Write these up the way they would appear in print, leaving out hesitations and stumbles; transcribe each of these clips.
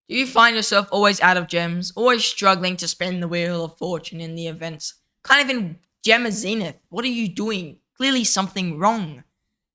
Do you find yourself always out of gems, always struggling to spin the wheel of fortune in the events? Kind of in gem zenith. What are you doing? Clearly something wrong.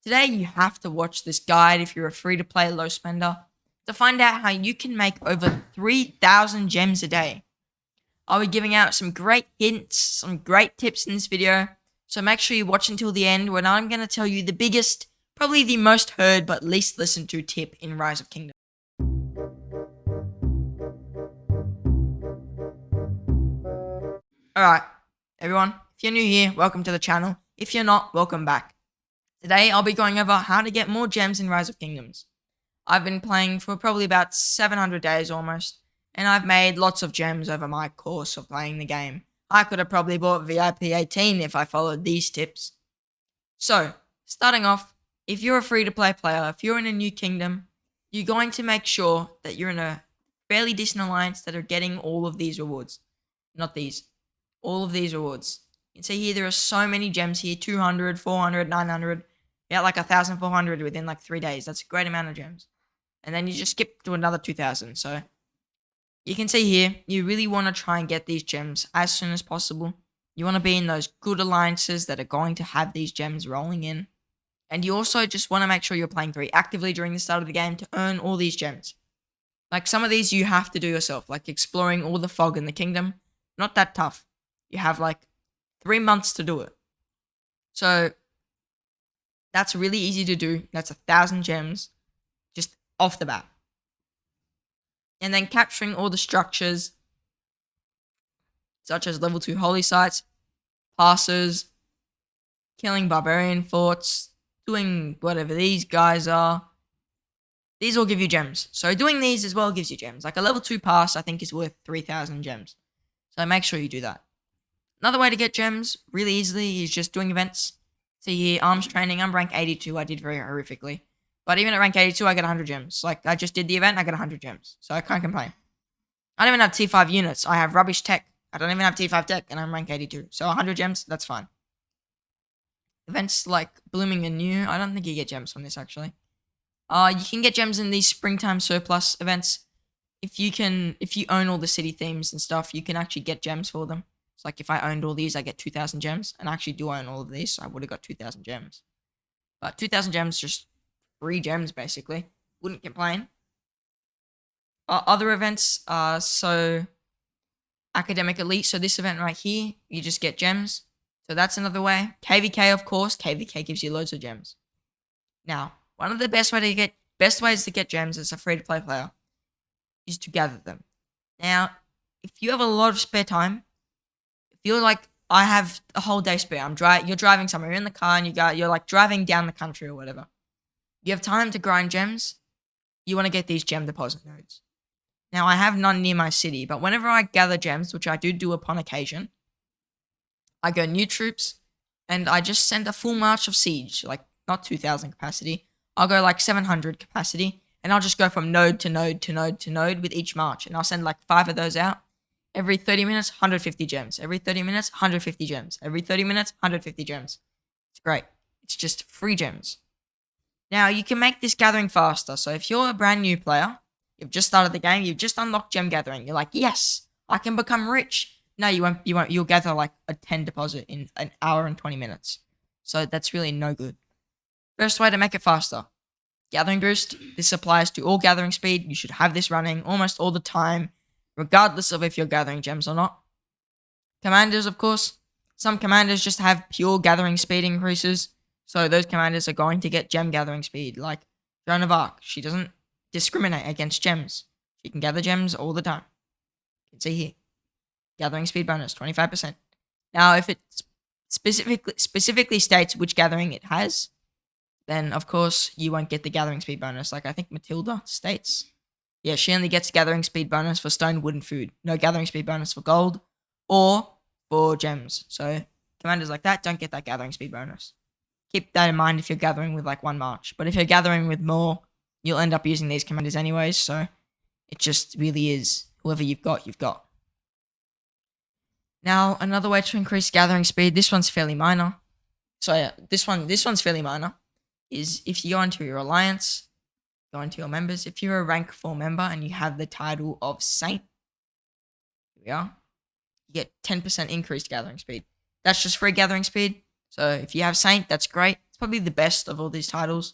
Today you have to watch this guide if you're a free-to-play low spender to find out how you can make over 3,000 gems a day. I'll be giving out some great hints, some great tips in this video, so make sure you watch until the end when I'm going to tell you the biggest, probably the most heard but least listened to tip in Rise of Kingdoms. Alright, everyone, if you're new here, welcome to the channel. If you're not, welcome back. Today, I'll be going over how to get more gems in Rise of Kingdoms. I've been playing for probably about 700 days almost, and I've made lots of gems over my course of playing the game. I could have probably bought VIP 18 if I followed these tips. So, starting off, if you're a free-to-play player, if you're in a new kingdom, you're going to make sure that you're in a fairly decent alliance that are getting all of these rewards. Not these. All of these rewards. You can see here there are so many gems here. 200, 400, 900. You got like 1,400 within like 3 days. That's a great amount of gems. And then you just skip to another 2,000. So you can see here, you really want to try and get these gems as soon as possible. You want to be in those good alliances that are going to have these gems rolling in. And you also just want to make sure you're playing very actively during the start of the game to earn all these gems. Like some of these you have to do yourself, like exploring all the fog in the kingdom. Not that tough. You have like 3 months to do it. So that's really easy to do. That's 1,000 gems just off the bat. And then capturing all the structures such as level 2 holy sites, passes, killing barbarian forts, doing whatever these guys are. These all give you gems. So doing these as well gives you gems. Like a level 2 pass I think is worth 3,000 gems. So make sure you do that. Another way to get gems really easily is just doing events. See here, arms training, I'm rank 82, I did very horrifically. But even at rank 82, I get 100 gems. Like, I just did the event, I get 100 gems. So I can't complain. I don't even have T5 units, I have rubbish tech. I don't even have T5 tech, and I'm rank 82. So 100 gems, that's fine. Events like Blooming and New, I don't think you get gems from this, actually. You can get gems in these springtime surplus events. If you own all the city themes and stuff, you can actually get gems for them. It's like if I owned all these, I get 2,000 gems. And I actually do own all of these, so I would have got 2,000 gems. But 2,000 gems, just free gems, basically. Wouldn't complain. Other events are so Academic Elite. So this event right here, you just get gems. So that's another way. KVK, of course. KVK gives you loads of gems. Now, one of the best ways to get gems as a free-to-play player is to gather them. Now, if you have a lot of spare time, if you're like, I have a whole day spare, you're driving somewhere, you're in the car and you're like driving down the country or whatever. You have time to grind gems, you want to get these gem deposit nodes. Now, I have none near my city, but whenever I gather gems, which I do upon occasion, I go new troops and I just send a full march of siege, like not 2,000 capacity. I'll go like 700 capacity and I'll just go from node to node to node to node with each march. And I'll send like 5 of those out. Every 30 minutes, 150 gems. Every 30 minutes, 150 gems. Every 30 minutes, 150 gems. It's great. It's just free gems. Now, you can make this gathering faster. So if you're a brand new player, you've just started the game, you've just unlocked gem gathering. You're like, yes, I can become rich. No, you won't. You'll gather like a 10 deposit in an hour and 20 minutes. So that's really no good. First way to make it faster. Gathering boost. This applies to all gathering speed. You should have this running almost all the time, regardless of if you're gathering gems or not. Commanders, of course. Some commanders just have pure gathering speed increases. So those commanders are going to get gem gathering speed. Like Joan of Arc. She doesn't discriminate against gems. She can gather gems all the time. You can see here. Gathering speed bonus, 25%. Now, if it specifically states which gathering it has, then of course you won't get the gathering speed bonus. Like I think Matilda states. Yeah, she only gets gathering speed bonus for stone, wood, and food. No gathering speed bonus for gold or for gems. So commanders like that don't get that gathering speed bonus. Keep that in mind if you're gathering with like one march. But if you're gathering with more, you'll end up using these commanders anyways. So it just really is whoever you've got, you've got. Now, another way to increase gathering speed, this one's fairly minor. So yeah, this one's fairly minor, is if you go into your alliance, Go into your members. If you're a rank 4 member and you have the title of Saint, here we are, you get 10% increased gathering speed. That's just free gathering speed. So if you have Saint, that's great. It's probably the best of all these titles.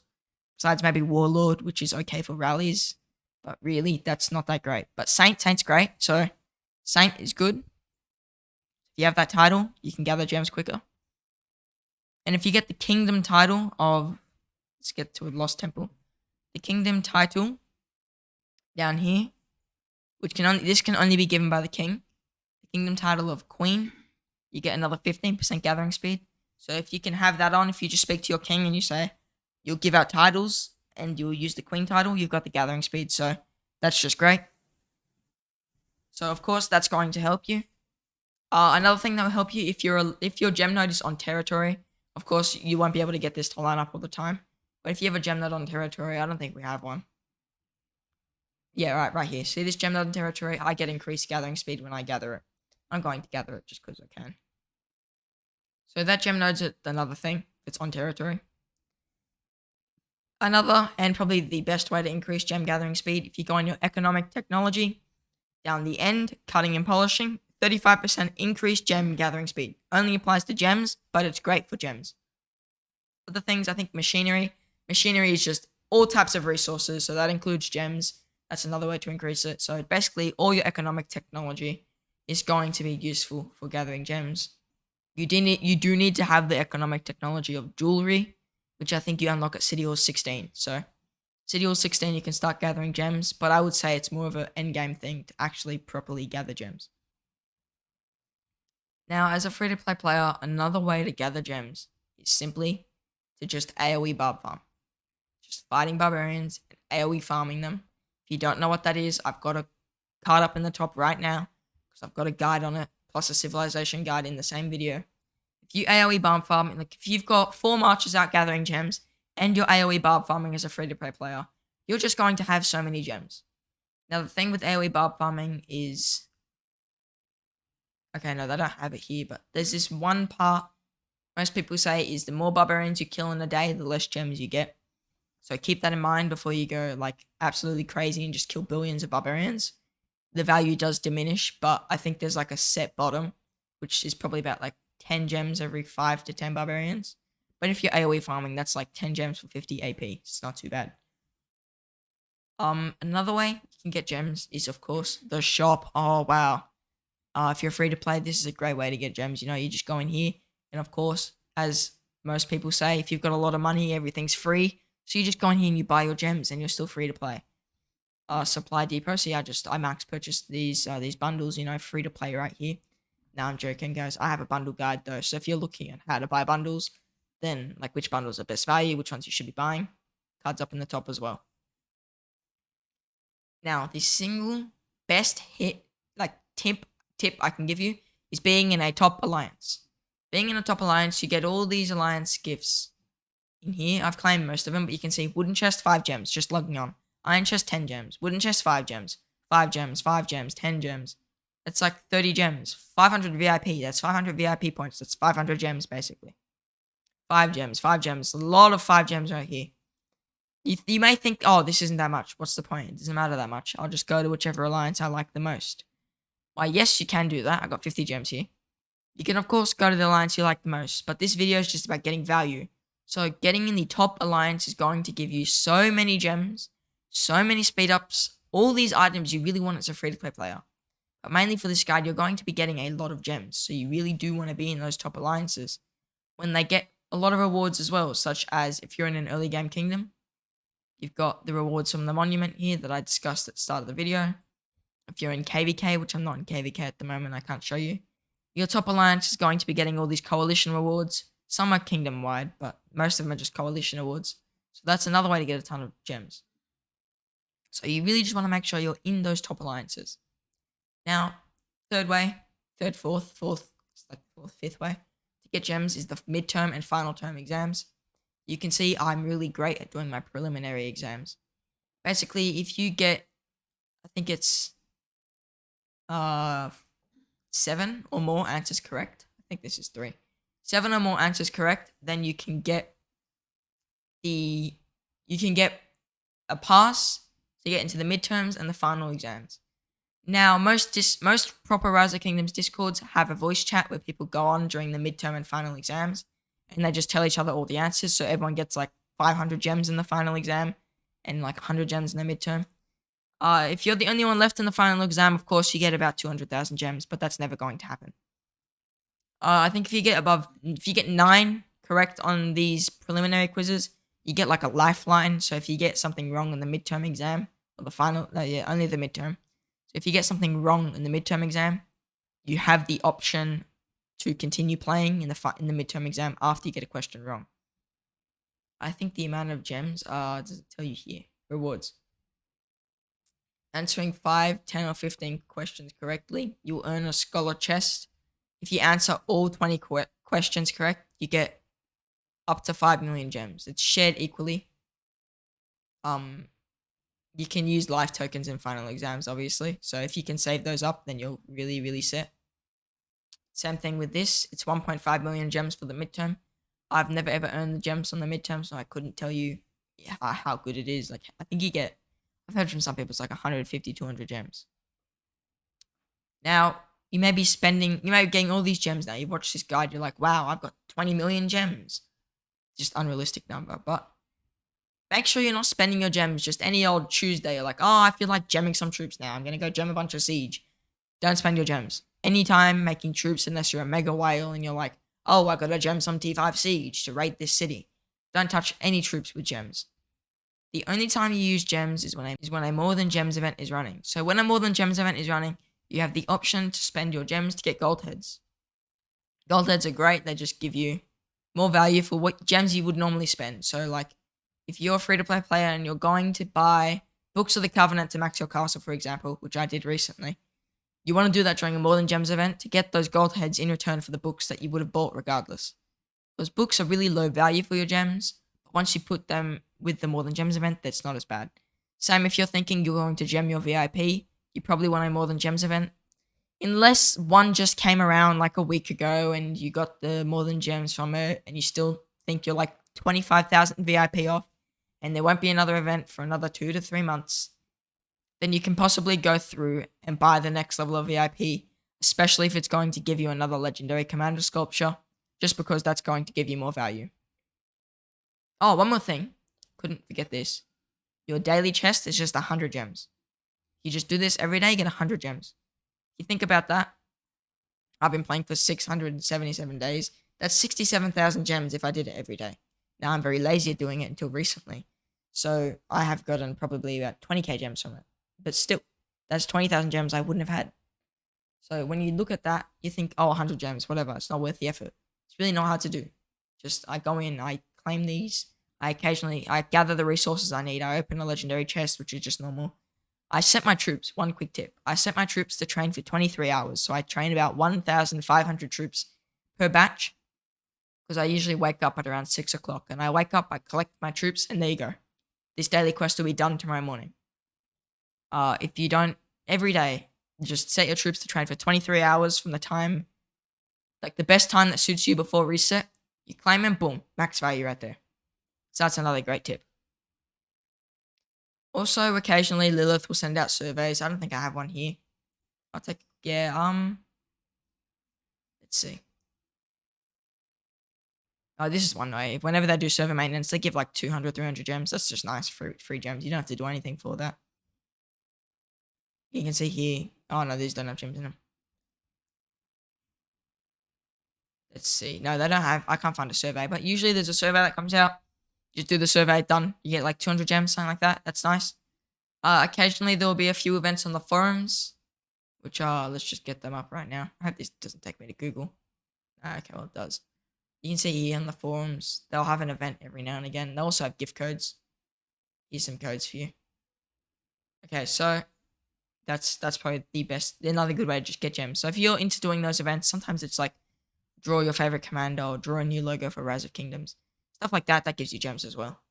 Besides maybe Warlord, which is okay for rallies. But really, that's not that great. But Saint's great. So Saint is good. If you have that title, you can gather gems quicker. And if you get the Kingdom title of... Let's get to a Lost Temple. The Kingdom title down here, this can only be given by the King. The Kingdom title of Queen, you get another 15% gathering speed. So if you can have that on, if you just speak to your King and you say, you'll give out titles and you'll use the Queen title, you've got the gathering speed. So that's just great. So of course that's going to help you. Another thing that will help you, if your gem node is on territory, of course you won't be able to get this to line up all the time. But if you have a gem node on territory, I don't think we have one. Yeah, right here. See this gem node on territory? I get increased gathering speed when I gather it. I'm going to gather it just because I can. So that gem node's another thing. It's on territory. Another, and probably the best way to increase gem gathering speed, if you go on your economic technology, down the end, cutting and polishing, 35% increased gem gathering speed. Only applies to gems, but it's great for gems. Other things, I think machinery. Machinery is just all types of resources, so that includes gems. That's another way to increase it. So basically, all your economic technology is going to be useful for gathering gems. You do need to have the economic technology of jewelry, which I think you unlock at City Hall 16. So City Hall 16, you can start gathering gems, but I would say it's more of an endgame thing to actually properly gather gems. Now, as a free-to-play player, another way to gather gems is simply to just AoE barb farm. Just fighting barbarians and AoE farming them. If you don't know what that is, I've got a card up in the top right now because I've got a guide on it, plus a civilization guide in the same video. If you AoE barb farm, like if you've got 4 marches out gathering gems and you're AoE barb farming as a free-to-play player, you're just going to have so many gems. Now, the thing with AoE barb farming is... Okay, no, they don't have it here, but there's this one part most people say is the more barbarians you kill in a day, the less gems you get. So keep that in mind before you go like absolutely crazy and just kill billions of barbarians. The value does diminish, but I think there's like a set bottom, which is probably about like 10 gems every 5 to 10 barbarians. But if you're AoE farming, that's like 10 gems for 50 AP. It's not too bad. Another way you can get gems is, of course, the shop. Oh, wow. If you're free to play, this is a great way to get gems. You know, you just go in here, and of course, as most people say, if you've got a lot of money, everything's free. So you just go in here and you buy your gems, and you're still free to play. Supply depot. So yeah, I max purchased these bundles. You know, free to play right here. Now I'm joking, guys. I have a bundle guide though. So if you're looking at how to buy bundles, then like which bundles are best value, which ones you should be buying, cards up in the top as well. Now, the single best tip I can give you is being in a top alliance. Being in a top alliance, you get all these alliance gifts. In here, I've claimed most of them, but you can see wooden chest, 5 gems, just logging on. Iron chest, 10 gems. Wooden chest, 5 gems. 5 gems, 5 gems, 10 gems. That's like 30 gems. 500 VIP, that's 500 VIP points. That's 500 gems, basically. 5 gems, 5 gems. A lot of 5 gems right here. You may think, oh, this isn't that much. What's the point? It doesn't matter that much. I'll just go to whichever alliance I like the most. Why, yes, you can do that. I got 50 gems here. You can, of course, go to the alliance you like the most, but this video is just about getting value. So getting in the top alliance is going to give you so many gems, so many speed ups, all these items you really want as a free-to-play player. But mainly for this guide, you're going to be getting a lot of gems, so you really do want to be in those top alliances. When they get a lot of rewards as well, such as if you're in an early game kingdom, you've got the rewards from the monument here that I discussed at the start of the video. If you're in KVK, which I'm not in KVK at the moment, I can't show you. Your top alliance is going to be getting all these coalition rewards. Some are kingdom-wide, but most of them are just coalition awards. So that's another way to get a ton of gems. So you really just want to make sure you're in those top alliances. Now, third way, fourth, fifth way to get gems is the midterm and final term exams. You can see I'm really great at doing my preliminary exams. Basically, if you get, I think it's 7 or more answers correct. I think this is 3. 7 or more answers correct, then you can get a pass to get into the midterms and the final exams. Now, most proper Rise of Kingdoms Discords have a voice chat where people go on during the midterm and final exams, and they just tell each other all the answers, so everyone gets like 500 gems in the final exam and like 100 gems in the midterm. If you're the only one left in the final exam, of course, you get about 200,000 gems, but that's never going to happen. I think if you get 9 correct on these preliminary quizzes, you get like a lifeline. So if you get something wrong in the midterm exam, or the final, only the midterm. So if you get something wrong in the midterm exam, you have the option to continue playing in the midterm exam after you get a question wrong. I think the amount of gems, does it tell you here? Rewards. Answering 5, 10, or 15 questions correctly, you'll earn a scholar chest. If you answer all 20 questions correct, you get up to 5 million gems. It's shared equally. You can use life tokens in final exams, obviously. So if you can save those up, then you're really, really set. Same thing with this. It's 1.5 million gems for the midterm. I've never ever earned the gems on the midterm, so I couldn't tell you how good it is. Like, I think I've heard from some people it's like 150, 200 gems. Now, you may be getting all these gems now. You've watched this guide, you're like, wow, I've got 20 million gems. Just unrealistic number, but make sure you're not spending your gems just any old Tuesday. You're like, oh, I feel like gemming some troops now. I'm going to go gem a bunch of siege. Don't spend your gems. Anytime making troops, unless you're a mega whale and you're like, oh, I got to gem some T5 siege to raid this city. Don't touch any troops with gems. The only time you use gems is when a more than gems event is running. So when a more than gems event is running, you have the option to spend your gems to get gold heads. Gold heads are great. They just give you more value for what gems you would normally spend. So like, if you're a free-to-play player and you're going to buy Books of the Covenant to max your castle, for example, which I did recently, you want to do that during a more than gems event to get those gold heads in return for the books that you would have bought regardless. Those books are really low value for your gems. But once you put them with the more than gems event, that's not as bad. Same if you're thinking you're going to gem your VIP, you probably want a more than gems event. Unless one just came around like a week ago and you got the more than gems from it and you still think you're like 25,000 VIP off and there won't be another event for another 2 to 3 months, then you can possibly go through and buy the next level of VIP, especially if it's going to give you another legendary commander sculpture, just because that's going to give you more value. Oh, one more thing. Couldn't forget this. Your daily chest is just 100 gems. You just do this every day, you get 100 gems. If you think about that, I've been playing for 677 days. That's 67,000 gems if I did it every day. Now, I'm very lazy at doing it until recently. So I have gotten probably about 20k gems from it. But still, that's 20,000 gems I wouldn't have had. So when you look at that, you think, oh, 100 gems, whatever. It's not worth the effort. It's really not hard to do. Just, I go in, I claim these. I gather the resources I need. I open a legendary chest, which is just normal. I set my troops. One quick tip. I set my troops to train for 23 hours. So I train about 1,500 troops per batch. Because I usually wake up at around 6 o'clock. And I wake up, I collect my troops, and there you go. This daily quest will be done tomorrow morning. If you don't, every day, just set your troops to train for 23 hours from the time, like the best time that suits you before reset. You claim them, boom, max value right there. So that's another great tip. Also, occasionally Lilith will send out surveys. I don't think I have one here. Let's see. Oh, this is one way. Whenever they do server maintenance, they give like 200, 300 gems. That's just nice, free gems. You don't have to do anything for that. You can see here. Oh, no, these don't have gems in them. Let's see. No, they don't have. I can't find a survey. But usually there's a survey that comes out. You just do the survey, done. You get like 200 gems, something like that. That's nice. Occasionally there will be a few events on the forums. Which are, let's just get them up right now. I hope this doesn't take me to Google. Okay, well it does. You can see here on the forums, they'll have an event every now and again. They also have gift codes. Here's some codes for you. Okay, so that's probably the best, another good way to just get gems. So if you're into doing those events, sometimes it's like draw your favorite commander or draw a new logo for Rise of Kingdoms. Stuff like that, that gives you gems as well.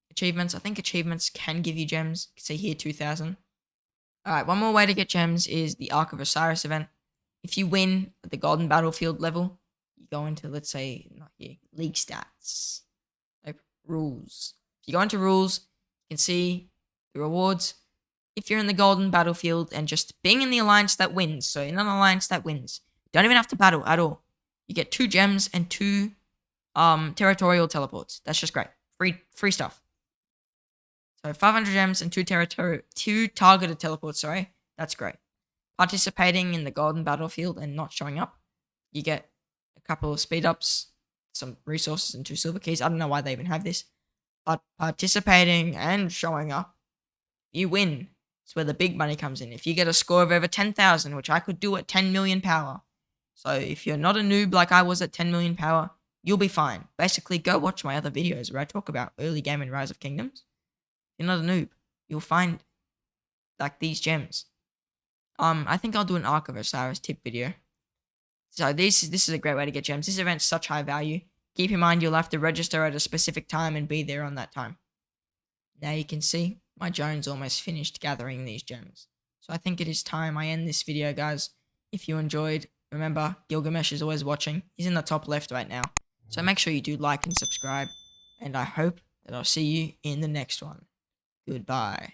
Achievements, I think achievements can give you gems. You can see here 2,000. Alright, one more way to get gems is the Ark of Osiris event. If you win at the Golden Battlefield level, you go into, let's say, not here, League Stats. Like, Rules. If you go into Rules, You can see the rewards. If you're in the golden battlefield and just being in the alliance that wins, so in an alliance that wins, don't even have to battle at all. You get 2 gems and 2 territorial teleports. That's just great. Free stuff. So 500 gems and 2 targeted teleports, sorry. That's great. Participating in the golden battlefield and not showing up, you get a couple of speed ups, some resources, and 2 silver keys. I don't know why they even have this. But participating and showing up, you win. It's where the big money comes in. If you get a score of over 10,000, which I could do at 10 million power. So if you're not a noob like I was at 10 million power, you'll be fine. Basically, go watch my other videos where I talk about early game and Rise of Kingdoms. If you're not a noob, you'll find like these gems. I think I'll do an Ark of Osiris tip video. So this is a great way to get gems. This event's such high value. Keep in mind you'll have to register at a specific time and be there on that time. Now you can see my Jones almost finished gathering these gems. So I think it is time I end this video, guys. If you enjoyed, remember Gilgamesh is always watching. He's in the top left right now. So make sure you do like and subscribe. And I hope that I'll see you in the next one. Goodbye.